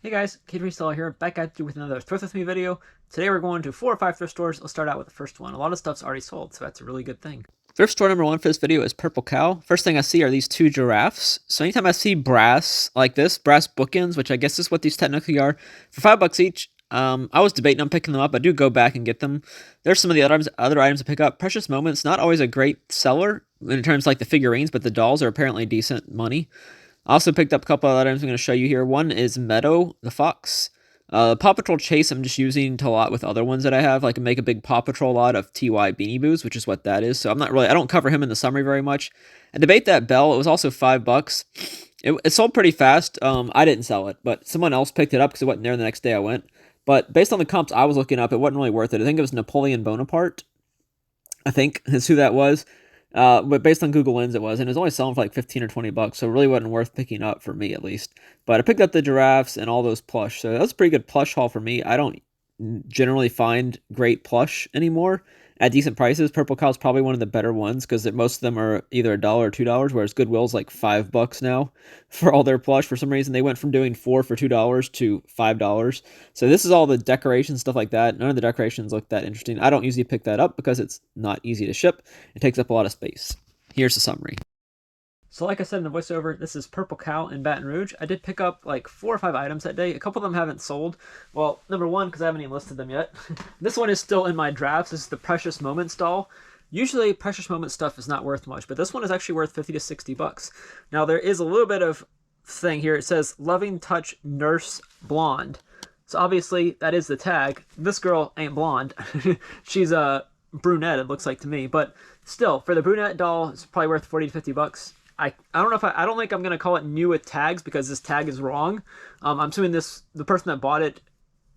Hey guys, Kid Reseller here, back at you with another Thrift With Me video. Today we're going to 4 or 5 thrift stores. Let's start out with the first one. A lot of stuff's already sold, so that's a really good thing. Thrift store number 1 for this video is Purple Cow. First thing I see are these 2 giraffes. So anytime I see brass like this, brass bookends, which I guess is what these technically are, for $5 each, I was debating on picking them up. I do go back and get them. There's some of the other items to pick up. Precious Moments, not always a great seller in terms of like the figurines, but the dolls are apparently decent money. I also picked up a couple of items I'm going to show you here. One is Meadow, the fox. Paw Patrol Chase I'm just using to lot with other ones that I have. Like I make a big Paw Patrol lot of TY Beanie Boos, which is what that is. So I don't cover him in the summary very much. I debate that bell. It was also $5. It sold pretty fast. I didn't sell it, but someone else picked it up because it wasn't there the next day I went. But based on the comps I was looking up, it wasn't really worth it. I think it was Napoleon Bonaparte, I think is who that was. But based on Google Lens, it was, and it was only selling for like 15 or 20 bucks, so it really wasn't worth picking up for me at least. But I picked up the giraffes and all those plush, so that was a pretty good plush haul for me. I don't generally find great plush anymore at decent prices. Purple Cow is probably one of the better ones because most of them are either $1 or $2, whereas Goodwill's like $5 now for all their plush. For some reason, they went from doing 4 for $2 to $5. So this is all the decoration stuff like that. None of the decorations look that interesting. I don't usually pick that up because it's not easy to ship. It takes up a lot of space. Here's the summary. So like I said in the voiceover, this is Purple Cow in Baton Rouge. I did pick up like 4 or 5 items that day. A couple of them haven't sold. Well, number one, because I haven't even listed them yet. This one is still in my drafts. This is the Precious Moments doll. Usually Precious Moments stuff is not worth much, but this one is actually worth 50 to 60 bucks. Now there is a little bit of thing here. It says Loving Touch Nurse Blonde. So obviously that is the tag. This girl ain't blonde. She's a brunette, it looks like to me, but still, for the brunette doll, it's probably worth 40 to 50 bucks. I don't know if I don't think I'm gonna call it new with tags because this tag is wrong. I'm assuming the person that bought it,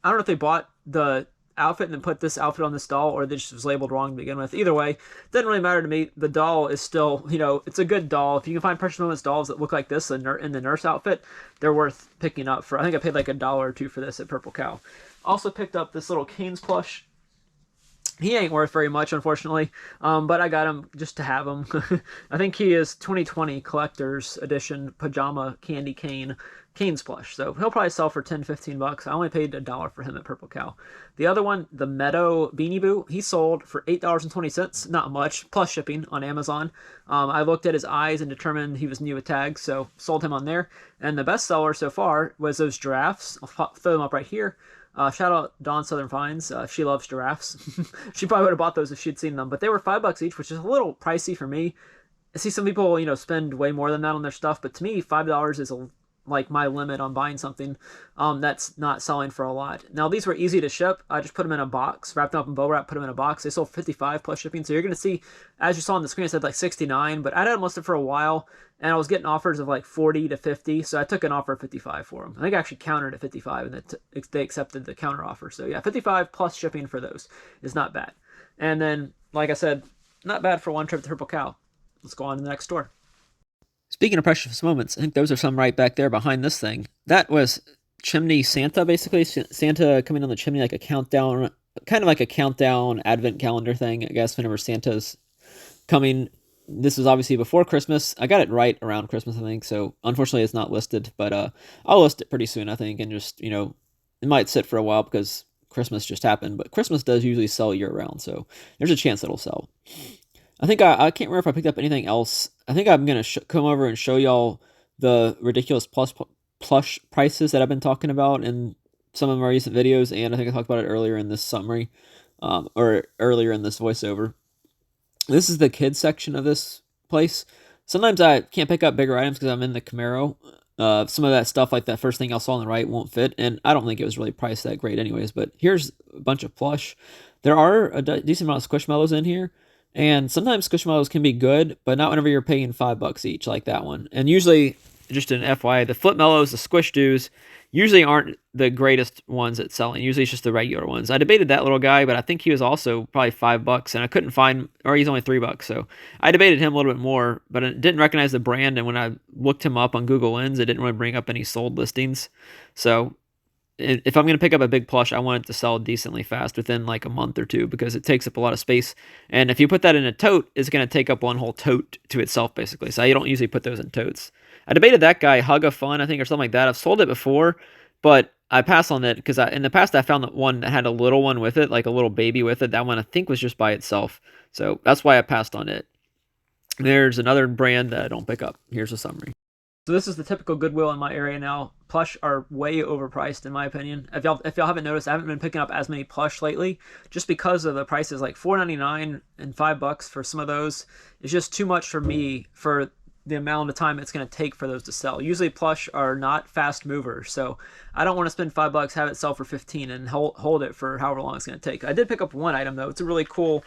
I don't know if they bought the outfit and then put this outfit on this doll, or this was labeled wrong to begin with. Either way, it doesn't really matter to me. The doll is still, it's a good doll. If you can find Precious Moments dolls that look like this in the nurse outfit, they're worth picking up for. I think I paid like $1 or $2 for this at Purple Cow. Also picked up this little Canes plush. He ain't worth very much, unfortunately, but I got him just to have him. I think he is 2020 Collector's Edition Pajama Candy Canes plush, so he'll probably sell for 10, 15 bucks. I only paid $1 for him at Purple Cow. The other one, the Meadow Beanie Boo, he sold for $8.20, not much, plus shipping on Amazon. I looked at his eyes and determined he was new with tags, so sold him on there. And the best seller so far was those giraffes. I'll throw them up right here. Shout out Dawn Southern Finds. She loves giraffes. She probably would have bought those if she'd seen them, but they were $5 each, which is a little pricey for me. I see some people, spend way more than that on their stuff, but to me, $5 is like my limit on buying something that's not selling for a lot. Now, these were easy to ship. I just put them in a box, wrapped them up in bubble wrap, put them in a box. They sold 55 plus shipping, so you're going to see, as you saw on the screen, it said like 69, but I had them listed for a while, and I was getting offers of like 40 to 50, so I took an offer of 55 for them. I think I actually countered at 55, and they accepted the counter offer. So yeah, 55 plus shipping for those is not bad. And then, like I said, not bad for one trip to Purple Cow. Let's go on to the next store. Speaking of precious moments, I think those are some right back there behind this thing. That was Chimney Santa, basically. Santa coming on the chimney like a countdown, kind of like a countdown advent calendar thing, I guess, whenever Santa's coming. This was obviously before Christmas. I got it right around Christmas, I think, so unfortunately it's not listed, but I'll list it pretty soon, I think, and just, it might sit for a while because Christmas just happened, but Christmas does usually sell year-round, so there's a chance it'll sell. I think I can't remember if I picked up anything else. I think I'm going to come over and show y'all the ridiculous plush prices that I've been talking about in some of my recent videos, and I think I talked about it earlier in this summary, or earlier in this voiceover. This is the kids section of this place. Sometimes I can't pick up bigger items because I'm in the Camaro. Some of that stuff, like that first thing I saw on the right, won't fit, and I don't think it was really priced that great anyways, but here's a bunch of plush. There are a decent amount of squishmallows in here. And sometimes squishmallows can be good, but not whenever you're paying $5 each, like that one. And usually, just an FYI, the flip mellows, the squish doos, usually aren't the greatest ones at selling. Usually it's just the regular ones. I debated that little guy, but I think he was also probably $5, and I couldn't find, or he's only $3. So I debated him a little bit more, but I didn't recognize the brand. And when I looked him up on Google Lens, it didn't really bring up any sold listings. So if I'm going to pick up a big plush, I want it to sell decently fast within like a month or two because it takes up a lot of space. And if you put that in a tote, it's going to take up one whole tote to itself, basically. So you don't usually put those in totes. I debated that guy, Hug of Fun, I think, or something like that. I've sold it before, but I pass on it because in the past I found that one that had a little one with it, like a little baby with it. That one I think was just by itself. So that's why I passed on it. There's another brand that I don't pick up. Here's a summary. So this is the typical Goodwill in my area now. Plush are way overpriced in my opinion. If y'all haven't noticed, I haven't been picking up as many plush lately, just because of the prices, like $4.99 and $5 for some of those. It's just too much for me for the amount of time it's going to take for those to sell. Usually plush are not fast movers, so I don't want to spend $5, have it sell for 15, and hold it for however long it's going to take. I did pick up one item though. It's a really cool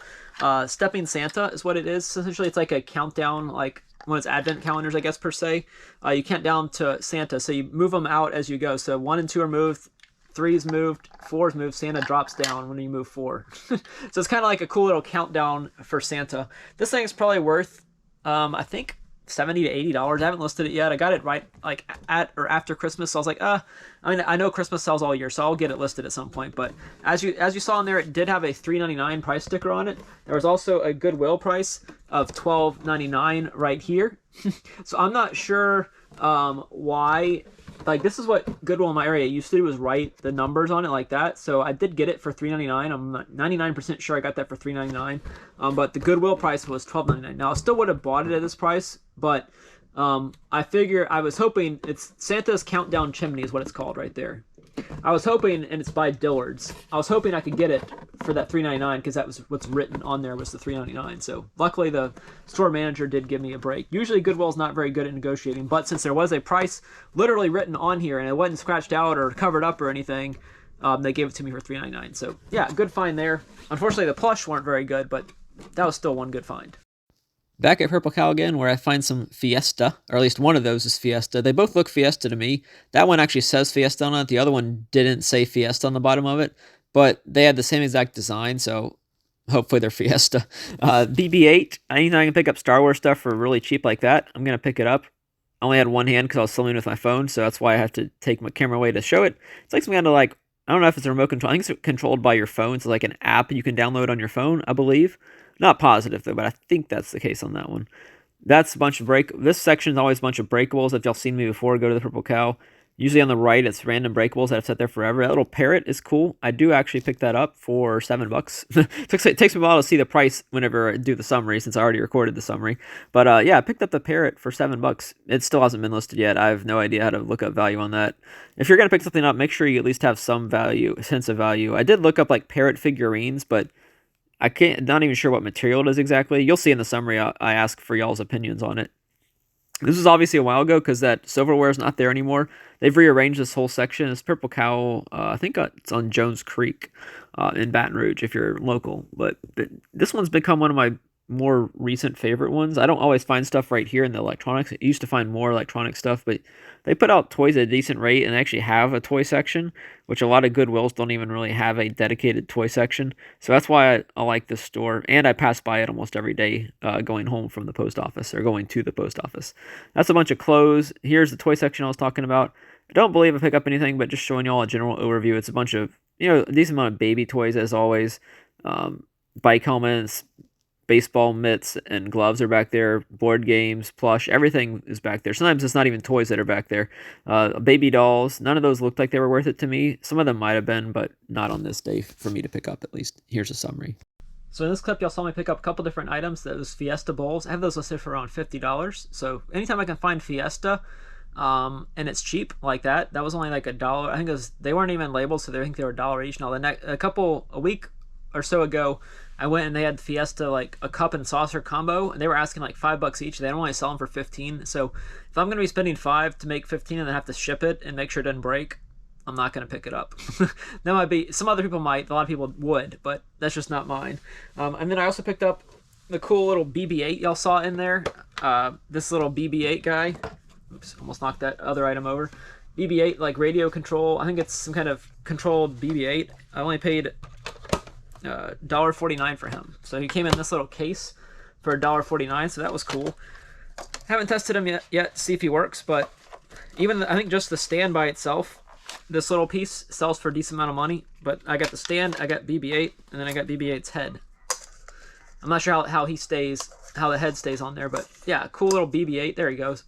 stepping Santa is what it is. Essentially, it's like a countdown, like one of those advent calendars, I guess, per se. You count down to Santa, so you move them out as you go. So 1 and 2 are moved, 3 is moved, 4 is moved. Santa drops down when you move 4. So it's kind of like a cool little countdown for Santa. This thing is probably worth, I think, $70 to $80. I haven't listed it yet. I got it right like at or after Christmas, so I was like, I mean, I know Christmas sells all year, so I'll get it listed at some point. But as you saw in there, it did have a $3.99 price sticker on it. There was also a Goodwill price of $12.99 right here. So I'm not sure why. Like, this is what Goodwill in my area used to do, was write the numbers on it like that. So I did get it for $3.99. I'm 99% sure I got that for $3.99. But the Goodwill price was $12.99. Now, I still would have bought it at this price, but I was hoping, it's Santa's Countdown Chimney is what it's called right there. I was hoping, and it's by Dillard's, I was hoping I could get it for that $3.99 because that was what's written on there was the $3.99. So luckily the store manager did give me a break. Usually Goodwill's not very good at negotiating, but since there was a price literally written on here and it wasn't scratched out or covered up or anything, they gave it to me for $3.99. So yeah, good find there. Unfortunately the plush weren't very good, but that was still one good find. Back at Purple Cow again, where I find some Fiesta, or at least one of those is Fiesta. They both look Fiesta to me. That one actually says Fiesta on it. The other one didn't say Fiesta on the bottom of it, but they had the same exact design, so hopefully they're Fiesta. BB-8, anytime I can pick up Star Wars stuff for really cheap like that, I'm going to pick it up. I only had one hand because I was filming with my phone, so that's why I have to take my camera away to show it. It's like some kind of like, I don't know if it's a remote control. I think it's controlled by your phone. It's like an app you can download on your phone, I believe. Not positive though, but I think that's the case on that one. That's a bunch of this section is always a bunch of breakables. If y'all seen me before, go to the Purple Cow. Usually on the right, it's random breakables that have sat there forever. That little parrot is cool. I do actually pick that up for $7. It takes me a while to see the price whenever I do the summary, since I already recorded the summary. But yeah, I picked up the parrot for $7. It still hasn't been listed yet. I have no idea how to look up value on that. If you're going to pick something up, make sure you at least have some value, sense of value. I did look up like parrot figurines, but not even sure what material it is exactly. You'll see in the summary I ask for y'all's opinions on it. This was obviously a while ago because that silverware is not there anymore. They've rearranged this whole section. It's Purple Cow. I think it's on Jones Creek in Baton Rouge if you're local. But this one's become one of my more recent favorite ones. I don't always find stuff right here in the electronics. I used to find more electronic stuff, but they put out toys at a decent rate and actually have a toy section, which a lot of Goodwills don't even really have a dedicated toy section. So that's why I like this store, and I pass by it almost every day going home from the post office, or going to the post office. That's a bunch of clothes. Here's the toy section I was talking about. I don't believe I pick up anything, but just showing y'all a general overview. It's a bunch of, a decent amount of baby toys as always. Bike helmets, baseball mitts and gloves are back there. Board games, plush, everything is back there. Sometimes it's not even toys that are back there. Baby dolls, none of those looked like they were worth it to me. Some of them might have been, but not on this day for me to pick up at least. Here's a summary. So in this clip, y'all saw me pick up a couple different items. Those Fiesta bowls. I have those listed for around $50. So anytime I can find Fiesta, and it's cheap like that, that was only like $1. I think they weren't even labeled, so I think they were $1 each. Now a week or so ago, I went and they had Fiesta like a cup and saucer combo, and they were asking like $5 each. They don't only sell them for 15. So if I'm gonna be spending $5 to make 15 and then have to ship it and make sure it doesn't break, I'm not gonna pick it up. That might be, some other people might, a lot of people would, but that's just not mine. And then I also picked up the cool little BB-8 y'all saw in there. This little BB-8 guy. Oops, almost knocked that other item over. BB-8 like radio control. I think it's some kind of controlled BB-8. I only paid $1.49 for him. So he came in this little case for $1.49, so that was cool. Haven't tested him yet to see if he works, but even I think just the stand by itself, this little piece sells for a decent amount of money. But I got the stand, I got BB-8, and then I got BB-8's head. I'm not sure how the head stays on there, but yeah, cool little BB-8. There he goes.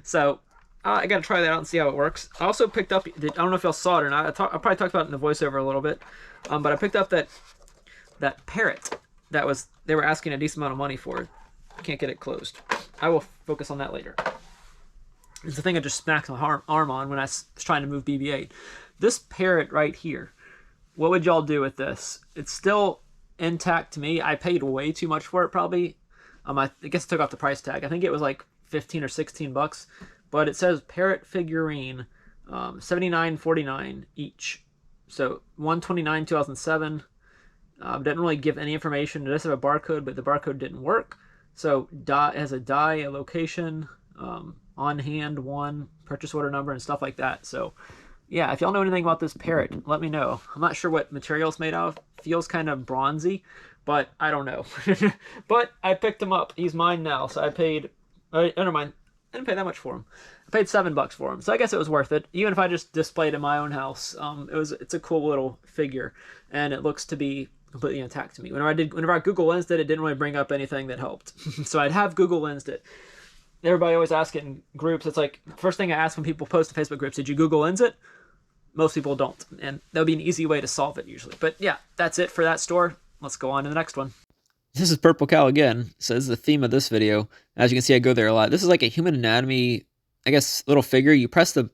So I gotta try that out and see how it works. I also picked up, I don't know if y'all saw it or not, I probably talked about it in the voiceover a little bit, but I picked up that parrot that they were asking a decent amount of money for. I can't get it closed. I will focus on that later. It's the thing I just smacked my arm on when I was trying to move BB-8. This parrot right here, what would y'all do with this? It's still intact to me. I paid way too much for it probably. I guess I took off the price tag. I think it was like 15 or 16 bucks. But it says parrot figurine, $79.49 each. So $129 2007. Didn't really give any information. It does have a barcode, but the barcode didn't work. So it has a die, a location, on hand one, purchase order number, and stuff like that. So yeah, if y'all know anything about this parrot, let me know. I'm not sure what material it's made of. Feels kind of bronzy, but I don't know. But I picked him up. He's mine now. So I paid. Never mind. I didn't pay that much for him. I paid $7 for him, so I guess it was worth it. Even if I just displayed in my own house, it's a cool little figure, and it looks to be completely intact to me. Whenever I Google Lensed it, it didn't really bring up anything that helped. So I'd have Google Lensed it. Everybody always asks it in groups. It's like first thing I ask when people post to Facebook groups: did you Google Lens it? Most people don't, and that would be an easy way to solve it usually. But yeah, that's it for that store. Let's go on to the next one. This is Purple Cow again, so this is the theme of this video. As you can see, I go there a lot. This is like a human anatomy, I guess, little figure. You press the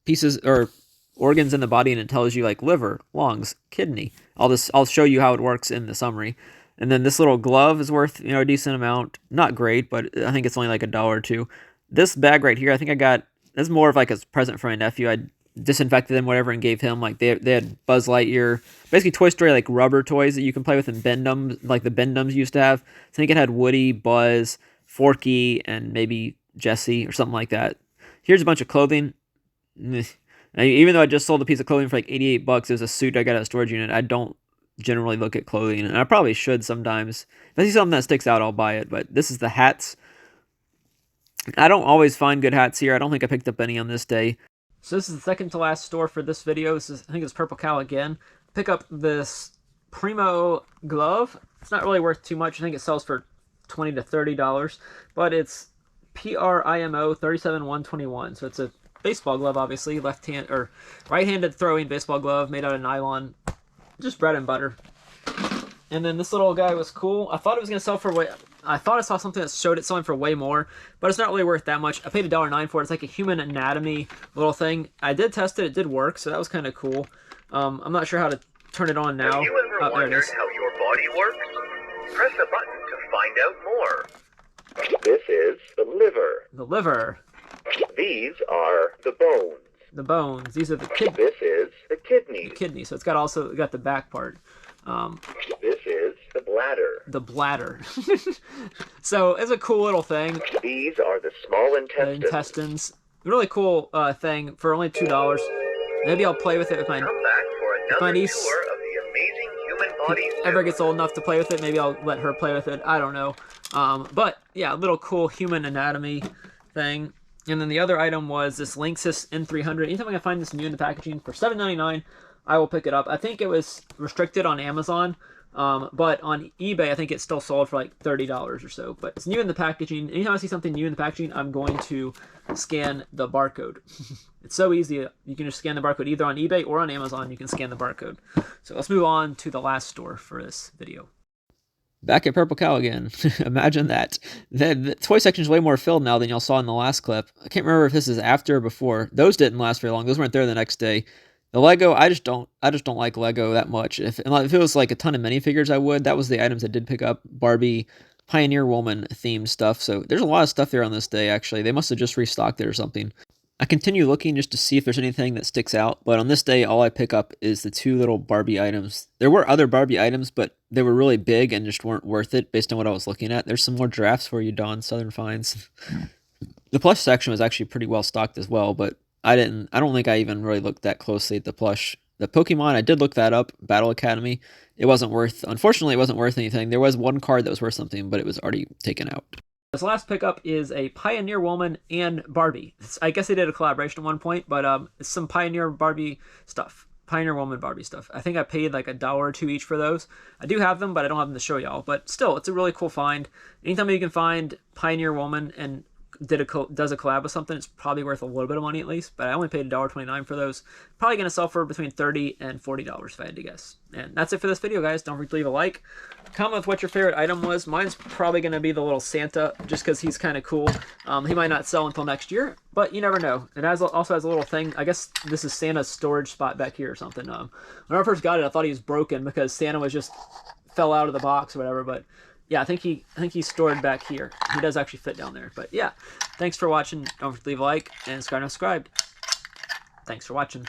pieces or organs in the body and it tells you like liver, lungs, kidney. I'll show you how it works in the summary. And then this little glove is worth, a decent amount. Not great, but I think it's only like $1 or $2. This bag right here, I think I got, this is more of like a present for my nephew. I disinfected them, whatever, and gave him, like, they had Buzz Lightyear, basically Toy Story, like, rubber toys that you can play with in Bend-Ems, like the Bend-Ems used to have. So I think it had Woody, Buzz, Forky, and maybe Jessie, or something like that. Here's a bunch of clothing. Even though I just sold a piece of clothing for like $88, it was a suit I got at a storage unit. I don't generally look at clothing, and I probably should sometimes. If I see something that sticks out, I'll buy it, but this is the hats. I don't always find good hats here. I don't think I picked up any on this day. So this is the second to last store for this video. I think it's Purple Cow again. Pick up this Primo glove. It's not really worth too much. I think it sells for $20 to $30, but it's Primo 37121. So it's a baseball glove, obviously, right-handed throwing baseball glove made out of nylon, just bread and butter. And then this little guy was cool. I thought it was gonna sell for I thought I saw something that showed it selling for way more, but it's not really worth that much. I paid $1.09 for it. It's like a human anatomy little thing. I did test it. It did work, so that was kind of cool. I'm not sure how to turn it on now. Have you ever wondered how your body works? Press a button to find out more. This is the liver. The liver. These are the bones. The bones. These are the kidneys. This is the kidney. The kidney. So it's got the back part. This is the bladder. The bladder. So it's a cool little thing. These are the small intestines. The intestines. Really cool thing for only $2. Maybe I'll play with it with my niece. Tour of the amazing human body. If ever gets old enough to play with it, maybe I'll let her play with it. I don't know. But yeah, a little cool human anatomy thing. And then the other item was this Linksys N300. Anytime I can find this new in the packaging for $7.99, I will pick it up. I think it was restricted on Amazon, but on eBay, I think it's still sold for like $30 or so. But it's new in the packaging. Anytime I see something new in the packaging, I'm going to scan the barcode. It's so easy. You can just scan the barcode either on eBay or on Amazon. You can scan the barcode. So let's move on to the last store for this video. Back at Purple Cow again. Imagine that. The toy section is way more filled now than y'all saw in the last clip. I can't remember if this is after or before. Those didn't last very long. Those weren't there the next day. The Lego, I just don't like Lego that much. If it was like a ton of minifigures, I would. That was the items I did pick up. Barbie, Pioneer Woman themed stuff. So there's a lot of stuff there on this day, actually. They must have just restocked it or something. I continue looking just to see if there's anything that sticks out, but on this day, all I pick up is the two little Barbie items. There were other Barbie items, but they were really big and just weren't worth it based on what I was looking at. There's some more giraffes for you, Dawn, Southern Finds. The plush section was actually pretty well stocked as well, but I don't think I even really looked that closely at the plush. The Pokemon, I did look that up, Battle Academy. Unfortunately, it wasn't worth anything. There was one card that was worth something, but it was already taken out. This last pickup is a Pioneer Woman and Barbie. I guess they did a collaboration at one point, but it's some Pioneer Barbie stuff. Pioneer Woman Barbie stuff. I think I paid like $1 or $2 each for those. I do have them, but I don't have them to show y'all. But still, it's a really cool find. Anytime you can find Pioneer Woman and does a collab with something, it's probably worth a little bit of money at least. But I only paid $1.29 for those. Probably going to sell for between $30 and $40 if I had to guess. And that's it for this video, guys. Don't forget to leave a like. Comment with what your favorite item was. Mine's probably going to be the little Santa, just because he's kind of cool. He might not sell until next year, but you never know. It also has a little thing. I guess this is Santa's storage spot back here or something. When I first got it, I thought he was broken because Santa was just fell out of the box or whatever. But yeah, I think he's stored back here. He does actually fit down there. But yeah, thanks for watching. Don't forget to leave a like and subscribe. Thanks for watching.